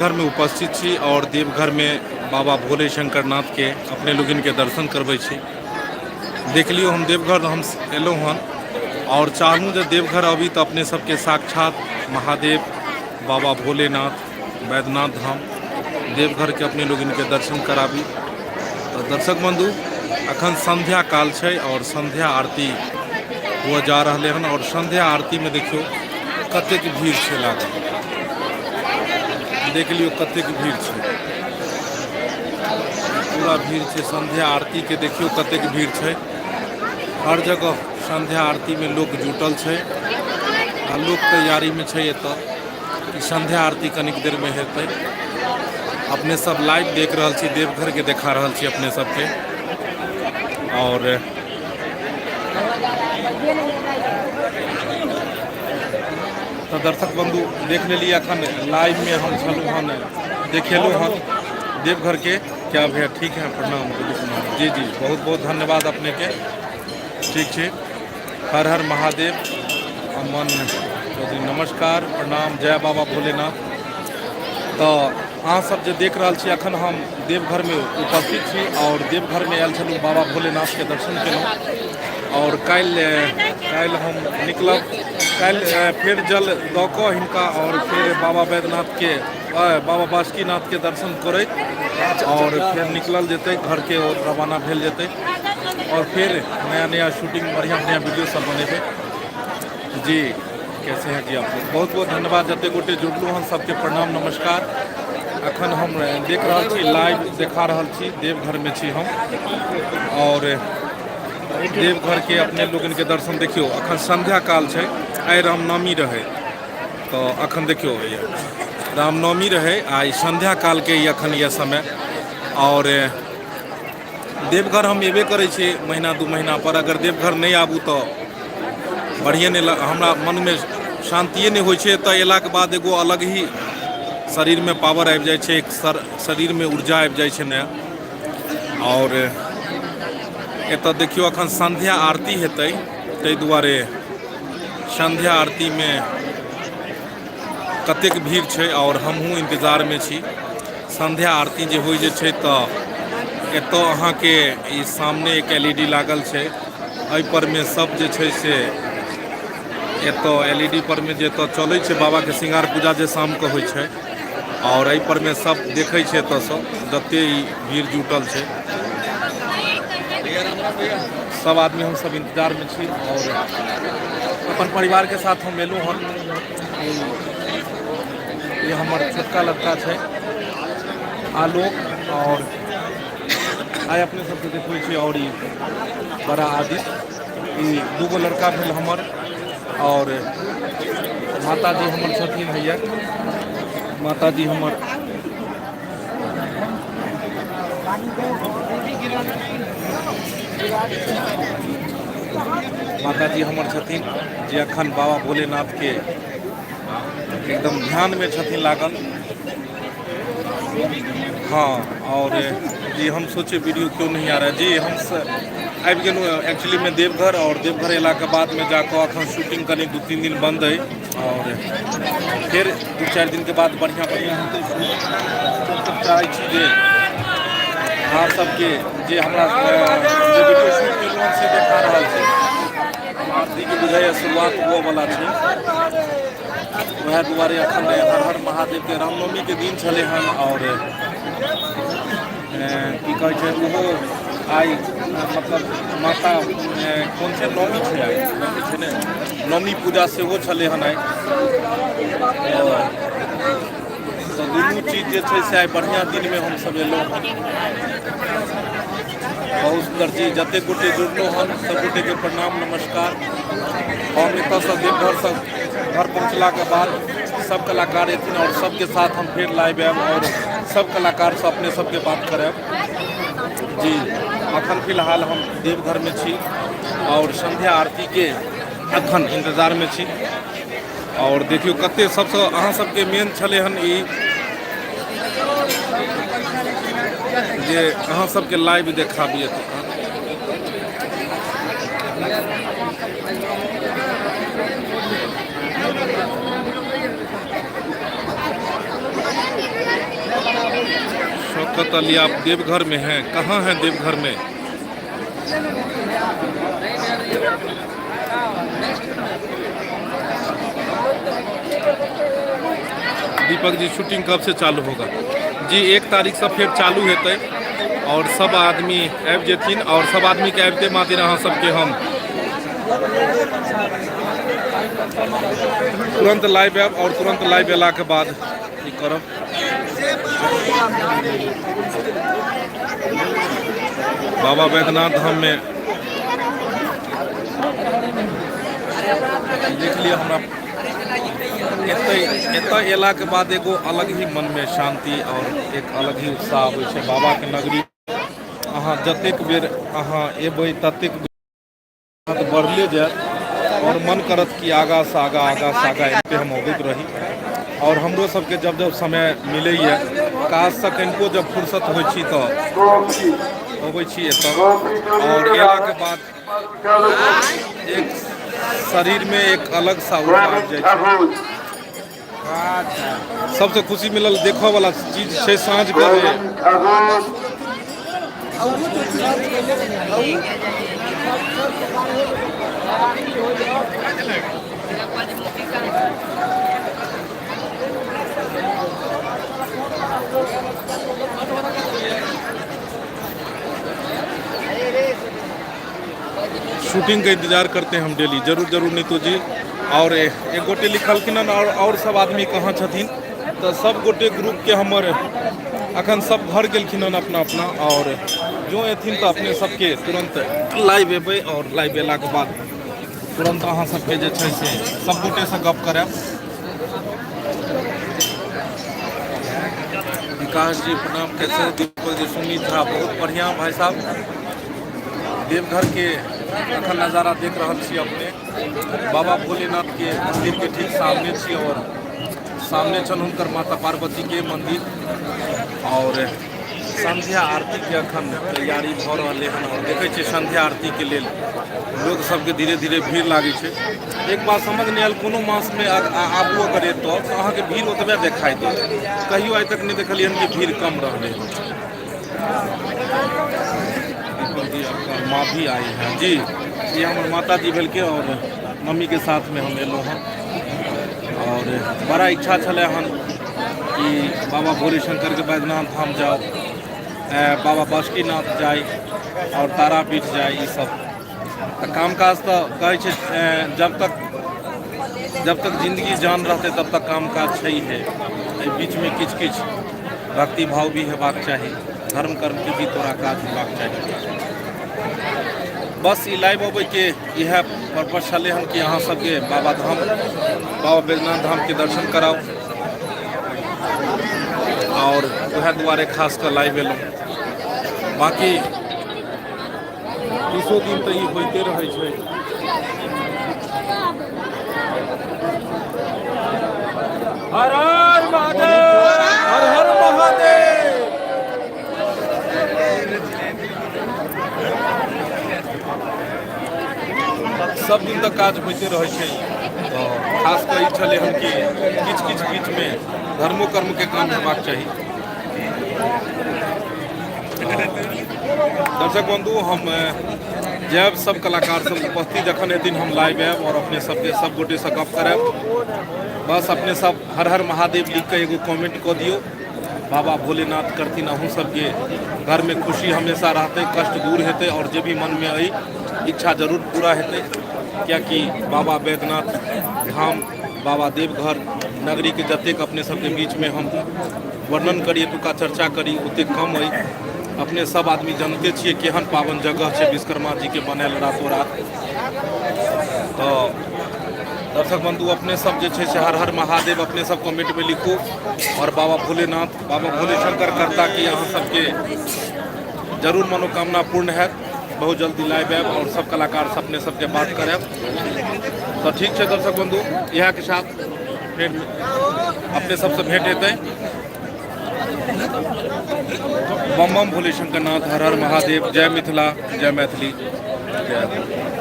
घर में उपस्थित छी और देवघर में बाबा भोले शंकरनाथ के अपने लोग इनके दर्शन करबै छी। देख लियो हम देवघर हम एलहुँ हन और चाहूँ जो देवघर अभी तो अपने सबके साक्षात महादेव बाबा भोलेनाथ वैद्यनाथ धाम देवघर के अपने लोग इनके दर्शन कराबी। तो दर्शक बंधु अखन संध्या काल है और संध्या आरती हुआ जा रहा है और संध्या आरती में देखियो कतेक भीड़ है लागल। देख लियो कतेक भीड़ है, पूरा भीड़ है संध्या आरती के। देखियो कतेक भीड़ है, हर जगह संध्या आरती में लोग जुटल है आ लोग तैयारी में है एत कि संध्या आरती कनिक देर में हेतै। अपने सब लाइव देख रहा छी, देवघर के देखा रहा छी अपने सबके। और तो दर्शक बंधु देख लेलिए अखन लाइव में हम छलू हन देखेलू हन देवघर के। क्या भैया ठीक है, प्रणाम जी जी, बहुत बहुत धन्यवाद अपने के। ठीक है, हर हर महादेव। अमन चौधरी नमस्कार प्रणाम, जय बाबा भोलेनाथ। तो अहाँ सब जो देख रहा छी अखन हम देवघर में उपस्थित छी और देवघर में आयल छलू बाबा भोलेनाथ के दर्शन केलहुँ। और कल हम निकलब, कल फिर जल दऽ कऽ हिनका और फिर बाबा वैद्यनाथ के बाबा बासुकीनाथ के दर्शन करैत और फिर निकलल जेतै घर के और रवाना भेल जेतै और फिर नया नया शूटिंग बढ़िया बढ़िया वीडियो सब बनेबे। जी कैसे हैं जी आप लोग, बहुत बहुत धन्यवाद। जते गोटे जुड़लू हन सबके प्रणाम नमस्कार। अखन हम देख रहा छी लाइव देखा रहा छी, देवघर में छी हम और देवघर के अपने लोग इनके दर्शन देखियो। अखन संध्या काल है, आई रामनवमी रहे तो अखन देखियो रामनवमी रहे आई संध्या काल के अखन यह समय। और देवघर हम एबे करे छे महीना दू महीना पर, अगर देवघर नहीं आबू तो बढ़िया नहीं, हमरा मन में शांतिये नहीं होय छे। तो एला के बाद एगो अलग ही शरीर में पावर आबि जाय छे, एक शरीर में ऊर्जा आबि जाय छे नया। और एतऽ देखियो अखन संध्या आरती हेतै, तै दुआरे संध्या आरती में कतेक भीड़ छै और हमहूँ इंतजार में छी। संध्या आरती जे होइ जे छै तऽ एतऽ अहाँ के ई सामने एक LED लागल छै, एहि पर में सब जे छै से एतऽ LED पर में जे एतऽ चलै छै बाबा के श्रृंगार पूजा जे शाम के होइ छै और एहि पर में सब देखै छै एतऽ सँ जते ई भीड़ जुटल छै। सब आदमी हम सब इंतजार में छी और अपन परिवार के साथ हम एलू हन। ये हमार छोटका लड़का है आलोक और आइ अपने सबके देखबै छी और बड़ा आदित्य, ई दूगो लड़का भेल हमर। और माता जी हमर छथिन भैया, माता जी हमर छथिन जे अखन बाबा भोलेनाथ के एकदम ध्यान में छथिन लागल। हाँ और जी हम सोचे वीडियो क्यों नहीं आ रहा है जी, हम आबि गेलहुँ एक्चुअली में देवघर और देवघर अयला के बाद में जाकर अखन शूटिंग कनी 2-3 दिन बंद है और फिर 2-4 दिन के बाद बढ़िया बढ़िया होते। चाहे छी जे अहाँ सबके जे हमरा जे वीडियो शूट केलहुँ से देखा रहा है आरती के बुझाइए शुरुआत हुआ वाला है। वह दुआरे अखन हर हर महादेव के रामनवमी के दिन चले हन और की कहे छै ओहो आई मतलब माता कौन से नवमी छै आई छै ने, नवमी पूजा से वो चले हन आई। तो दुनू चीज जे छै से आई बढ़िया दिन में हम सब एलहुँ हन। बहुत सुंदर चीज, जते गोटे जुड़लहुँ हन सब गोटे के प्रणाम नमस्कार। हम एतऽ सँ देवघर से घर पहुँचला के बाद सब कलाकार एथिन और सबके साथ हम फिर लाइव आएब और सब कलाकार से अपने सबके बात करब। जी अखन फिलहाल हम देवघर में छी और संध्या आरती के अखन इंतजार में छी। और देखियो कते सबसे अहाँ सबके मेन छले हन ई जे अहाँ सबके लाइव देखाबी एतुका। शौकत अली, आप देवघर में हैं? कहाँ हैं देवघर में? दीपक जी, शूटिंग कब से चालू होगा? जी 1 तारीख से फिर चालू हेतै और सब आदमी आबि जेथिन और सब आदमी के आबिते मातिर अहाँ सबके हम तुरंत लाइव आयब और तुरंत लाइव अयला के बाद ई करब। बाबा बैद्यनाथ धाम में देख लिया हमरा एतय अयला के बाद एगो अलग ही मन में शांति और एक अलग ही उत्साह आबै छै। बाबा के नगरी अहाँ जतेक बेर अहाँ एबै ततेक बेर बढ़ले जायत और मन करत कि आगा से आगा एते हम अबैत रही। और हमरो सबके जब जब समय मिलैए काज से कनिको जब फुर्सत होइ छी तऽ अबै छी एतऽ और अयला के बाद एक शरीर में एक अलग सा ऊर्जा आबि जाइ छै। सबसे खुशी मिलल देखऽ वाला चीज छै साँझ के शूटिंग का इंतजार करते हैं हम डेली। जरूर नीतू जी। और एक गोटे लिखलखिन और सब आदमी कहाँ छथिन तो सब गोटे ग्रुप के हमर अखन सब घर गेलखिन अपना अपना और जो एथिन तो अपने सबके तुरंत लाइव एबै और लाइव अयला के बाद तुरंत अहाँ सबके जे छै से सब गोटे से गप करब। विकास जी प्रणाम, कैसे? दीपक जी, सुमित था बहुत बढ़िया भाई साहब। देवघर के अखन नज़ारा देख रहा छी अपने। बाबा भोलेनाथ के मंदिर के ठीक सामने छी और सामने छन हुनकर माता पार्वती के मंदिर और संध्या आरती के अखन तैयारी भ रहले हन और देखे छी संध्या आरती के लेल लोग सबके धीरे धीरे भीड़ लागे छै। एक बात समझ नहीं आयल, कोनो मास में आबू करे तो अहाँ के भीड़ ओतबे देखाई दे, कहियो आइ तक नहीं देखलियन कि भीड़ कम रहले। माँ भी आई हैं जी, ये हमारे माता जी भेल के और मम्मी के साथ में हम एलहुँ हन और बड़ा इच्छा छलै हन कि बाबा भोले शंकर के बैद्यनाथ धाम जाओ, बाबा बासुकीनाथ जाए और तारापीठ जाए। ये सब काम काज तो कहै छै जब तक जिंदगी जान रहते तब तक काम काज छै है। बीच में किछ भक्ति भाव भी हेबाक चाही, धर्म कर्म के भी थोड़ा काज हेबाक चाही। बस ई लाइव अबै के यह पर्पज छलै हन कि अहाँ सबके बाबा धाम बाबा बैद्यनाथ धाम के दर्शन कराओ और वह दुआरे खास कर लाइव एलहुँ। बाकी 20 दिन तो ई होइते रहै छै। हर हर महादेव, हर हर महादेव। सब दिन तक काज होते रहे छै तो खास कर ई छलै हन कि किछ बीच में धर्मो कर्म के काम हेबाक चाही। दर्शक बंधु, हम जब सब कलाकार सब उपस्थित जखन हेथिन हम लाइव आयब और अपने सबके सब गोटे से गप करब। बस अपने सब हर हर महादेव लिख के एगो कमेंट कऽ दियौ, बाबा भोलेनाथ करथिन अहूँ सबके घर में खुशी हमेशा रहते, कष्ट दूर हेतै और जे भी मन में अइ इच्छा जरूर पूरा हेतै। क्या कि बाबा बैद्यनाथ धाम बाबा देवघर नगरी के जतेक अपने सबके बीच में हम वर्णन करिए एतुका चर्चा करी ओते कम अइ। अपने सब आदमी जानते छिए केहन पावन जगह छै विश्वकर्मा जी के बनायल रातों रात। तो दर्शक बंधु, अपने सब जे छै से हर हर महादेव अपने सब कमेंट में लिखू और बाबा भोलेनाथ बाबा भोले शंकर करता कि अहाँ सबके जरूर मनोकामना पूर्ण हैत। बहुत जल्दी लाइव आयब और सब कलाकार से अपने सबके बात करब। तो ठीक है दर्शक बंधु, यह के साथ फिर अपने सबसे भेंट हेतै। बम बम भोले शंकर नाथ, हर हर महादेव। जय मिथिला, जय मैथिली, जय।